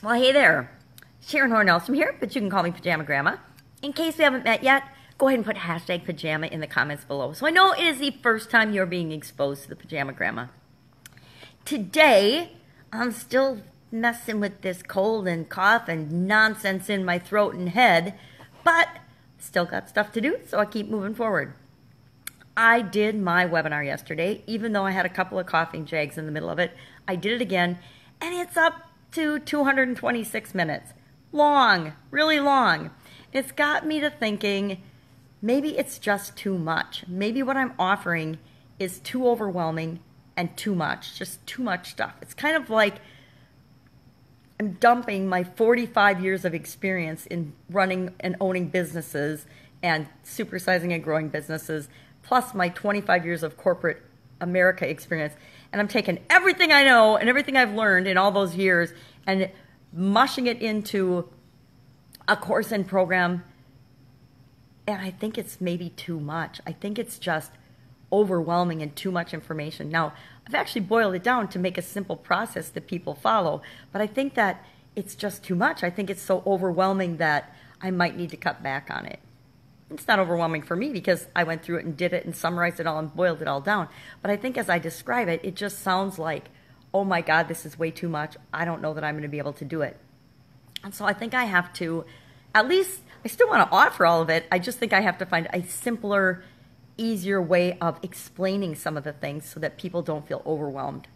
Well, hey there. Sharon Horne-Ellstrom here, but you can call me Pajama Grandma. In case we haven't met yet, go ahead and put hashtag pajama in the comments below. So I know it is the first time you're being exposed to the Pajama Grandma. Today, I'm still messing with this cold and cough and nonsense in my throat and head, but still got stuff to do, so I keep moving forward. I did my webinar yesterday, even though I had a couple of coughing jags in the middle of it. I did it again, and it's up to 226 minutes. Long, really long. It's got me to thinking, maybe it's just too much. Maybe what I'm offering is too overwhelming and too much, just too much stuff. It's kind of like I'm dumping my 45 years of experience in running and owning businesses and supersizing and growing businesses, plus my 25 years of corporate America experience, and I'm taking everything I know and everything I've learned in all those years and mushing it into a course and program, and I think it's maybe too much. I think it's just overwhelming and too much information. Now, I've actually boiled it down to make a simple process that people follow, but I think that it's just too much. I think it's so overwhelming that I might need to cut back on it. It's not overwhelming for me because I went through it and did it and summarized it all and boiled it all down. But I think as I describe it, it just sounds like, oh my God, this is way too much. I don't know that I'm going to be able to do it. And so I think I have to, at least, I still want to offer all of it. I just think I have to find a simpler, easier way of explaining some of the things so that people don't feel overwhelmed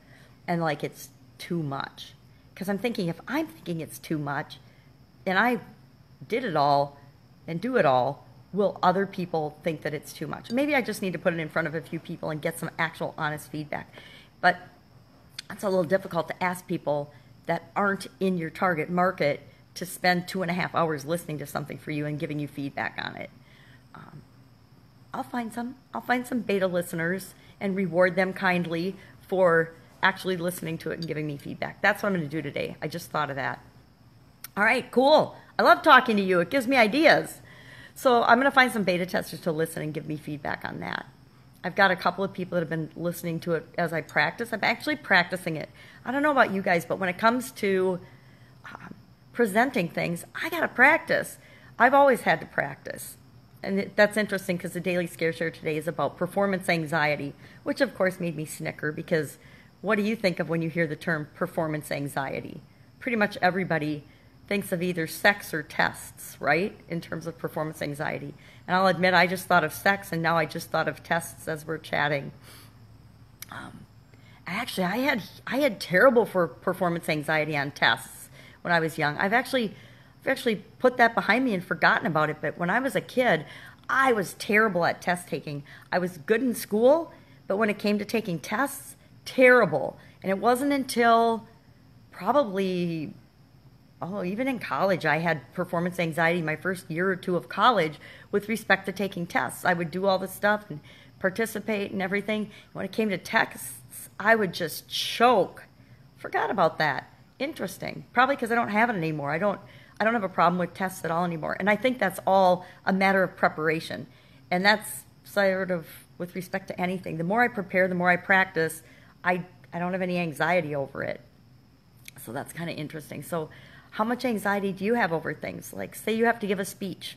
and like it's too much. Because I'm thinking, if I'm thinking it's too much and I did it all and do it all, will other people think that it's too much? Maybe I just need to put it in front of a few people and get some actual honest feedback. But it's a little difficult to ask people that aren't in your target market to spend 2.5 hours listening to something for you and giving you feedback on it. I'll find some beta listeners and reward them kindly for actually listening to it and giving me feedback. That's what I'm going to do today. I just thought of that. All right, cool. I love talking to you. It gives me ideas. So I'm going to find some beta testers to listen and give me feedback on that. I've got a couple of people that have been listening to it as I practice. I'm actually practicing it. I don't know about you guys, but when it comes to presenting things, I got to practice. I've always had to practice. And that's interesting because the Daily Scare Share today is about performance anxiety, which of course made me snicker because what do you think of when you hear the term performance anxiety? Pretty much everybody thinks of either sex or tests, right, in terms of performance anxiety. And I'll admit I just thought of sex, and now I just thought of tests as we're chatting. Actually, I had terrible performance anxiety on tests when I was young. I've actually put that behind me and forgotten about it, but when I was a kid, I was terrible at test taking. I was good in school, but when it came to taking tests, terrible. And it wasn't until probably even in college, I had performance anxiety my first year or two of college with respect to taking tests. I would do all this stuff and participate and everything. When it came to tests, I would just choke. Forgot about that. Interesting. Probably because I don't have it anymore. I don't have a problem with tests at all anymore. And I think that's all a matter of preparation. And that's sort of with respect to anything. The more I prepare, the more I practice, I don't have any anxiety over it. So that's kind of interesting. So how much anxiety do you have over things? Like, say you have to give a speech.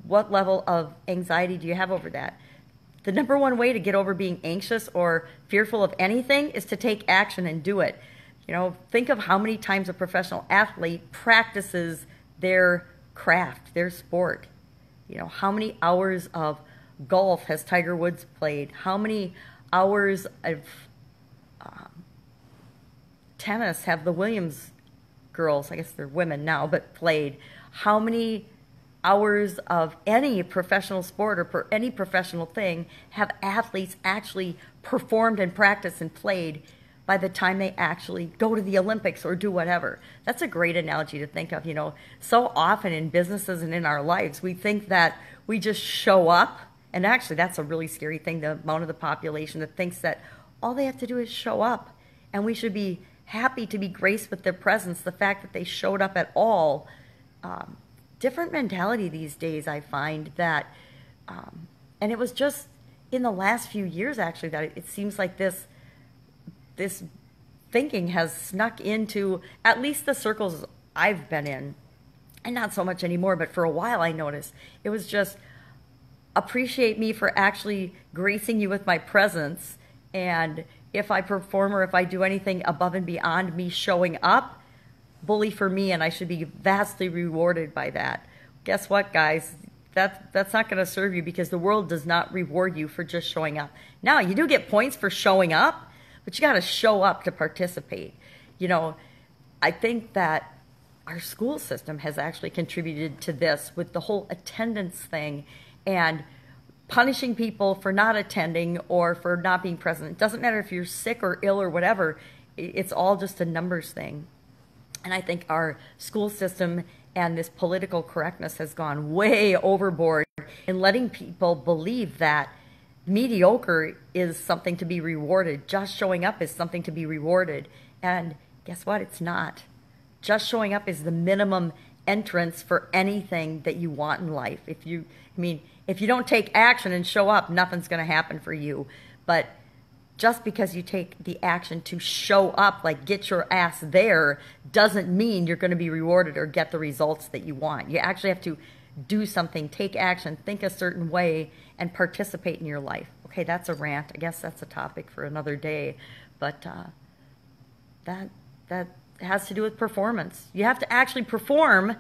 What level of anxiety do you have over that? The number one way to get over being anxious or fearful of anything is to take action and do it. You know, think of how many times a professional athlete practices their craft, their sport. You know, how many hours of golf has Tiger Woods played? How many hours of tennis have the Williams girls, I guess they're women now, but played? How many hours of any professional sport or any professional thing have athletes actually performed and practiced and played by the time they actually go to the Olympics or do whatever? That's a great analogy to think of. You know, so often in businesses and in our lives, we think that we just show up, and actually that's a really scary thing, the amount of the population that thinks that all they have to do is show up, and we should be happy to be graced with their presence, the fact that they showed up at all. Different mentality these days, I find that, and it was just in the last few years actually that it seems like this thinking has snuck into at least the circles I've been in. And not so much anymore, but for a while I noticed. It was just, appreciate me for actually gracing you with my presence. And if I perform or if I do anything above and beyond me showing up, bully for me, and I should be vastly rewarded by that. Guess what, guys? That's not going to serve you, because the world does not reward you for just showing up. Now, you do get points for showing up, but you got to show up to participate. You know, I think that our school system has actually contributed to this with the whole attendance thing and punishing people for not attending or for not being present. It doesn't matter if you're sick or ill or whatever. It's all just a numbers thing. And I think our school system and this political correctness has gone way overboard in letting people believe that mediocre is something to be rewarded. Just showing up is something to be rewarded. And guess what? It's not. Just showing up is the minimum entrance for anything that you want in life. If you don't take action and show up, nothing's going to happen for you. But just because you take the action to show up, like get your ass there, doesn't mean you're going to be rewarded or get the results that you want. You actually have to do something, take action, think a certain way, and participate in your life. Okay, that's a rant. I guess that's a topic for another day. But that has to do with performance. You have to actually perform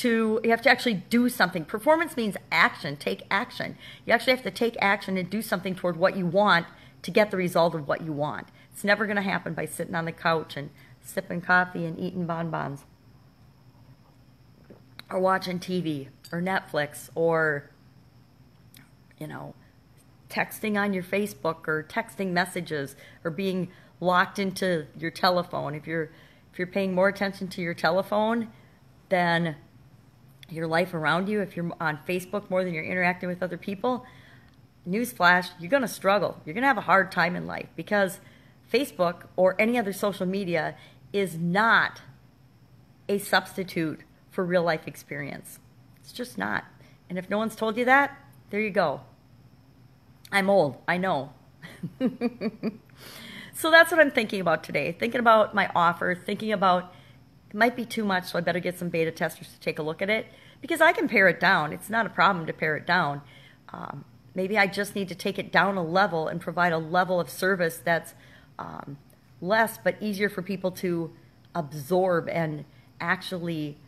you have to actually do something. Performance means action, take action. You actually have to take action and do something toward what you want to get the result of what you want. It's never going to happen by sitting on the couch and sipping coffee and eating bonbons or watching TV or Netflix or, you know, texting on your Facebook or texting messages or being locked into your telephone. If you're paying more attention to your telephone than your life around you, if you're on Facebook more than you're interacting with other people, newsflash, you're going to struggle. You're going to have a hard time in life, because Facebook or any other social media is not a substitute for real life experience. It's just not. And if no one's told you that, there you go. I'm old, I know. So that's what I'm thinking about today. Thinking about my offer, thinking about it might be too much, so I better get some beta testers to take a look at it, because I can pare it down. It's not a problem to pare it down. Maybe I just need to take it down a level and provide a level of service that's less but easier for people to absorb and actually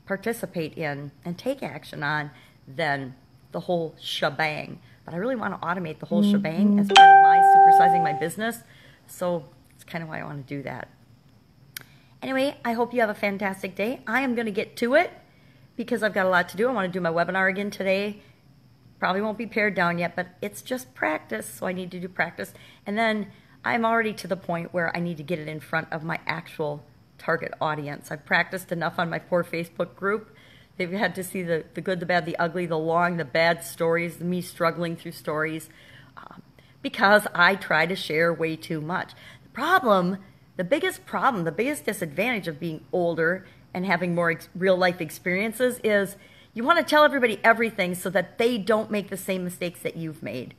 participate in and take action on than the whole shebang. But I really want to automate the whole shebang as part of my supersizing my business. So it's kind of why I want to do that. Anyway, I hope you have a fantastic day. I am going to get to it because I've got a lot to do. I want to do my webinar again today. Probably won't be pared down yet, but it's just practice, so I need to do practice. And then I'm already to the point where I need to get it in front of my actual target audience. I've practiced enough on my poor Facebook group. They've had to see the good, the bad, the ugly, the long, the bad stories, me struggling through stories, because I try to share way too much. The biggest disadvantage of being older and having more real life experiences is you want to tell everybody everything so that they don't make the same mistakes that you've made.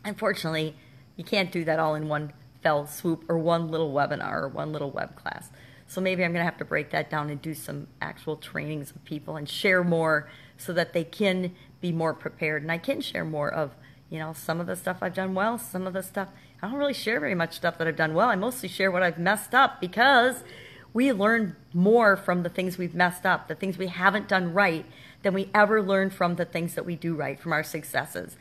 Unfortunately, you can't do that all in one fell swoop or one little webinar or one little web class. So maybe I'm going to have to break that down and do some actual trainings with people and share more so that they can be more prepared. And I can share more of, you know, some of the stuff I've done well, some of the stuff, I don't really share very much stuff that I've done well. I mostly share what I've messed up, because we learn more from the things we've messed up, the things we haven't done right, than we ever learn from the things that we do right, from our successes.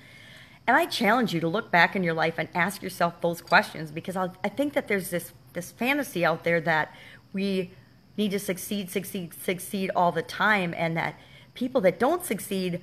And I challenge you to look back in your life and ask yourself those questions, because I think that there's this fantasy out there that we need to succeed all the time, and that people that don't succeed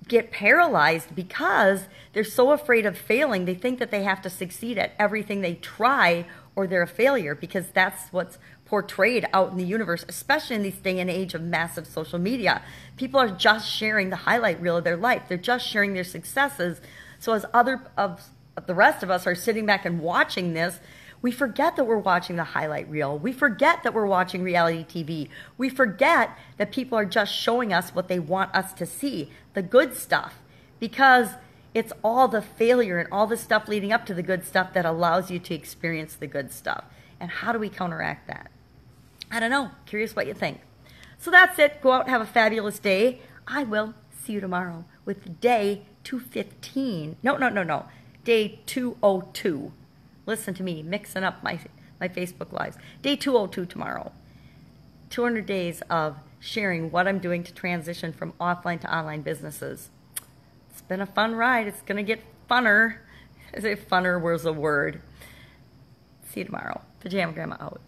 get paralyzed because they're so afraid of failing. They think that they have to succeed at everything they try or they're a failure, because that's what's portrayed out in the universe, especially in this day and age of massive social media. People are just sharing the highlight reel of their life. They're just sharing their successes. So as the rest of us are sitting back and watching this, we forget that we're watching the highlight reel. We forget that we're watching reality TV. We forget that people are just showing us what they want us to see, the good stuff. Because It's all the failure and all the stuff leading up to the good stuff that allows you to experience the good stuff. And how do we counteract that? I don't know. Curious what you think. So that's it. Go out and have a fabulous day. I will see you tomorrow with day 215. No. Day 202. Listen to me mixing up my Facebook Lives. Day 202 tomorrow. 200 days of sharing what I'm doing to transition from offline to online businesses. It's been a fun ride. It's going to get funner. As if funner was a word. See you tomorrow. Pajama Grandma out.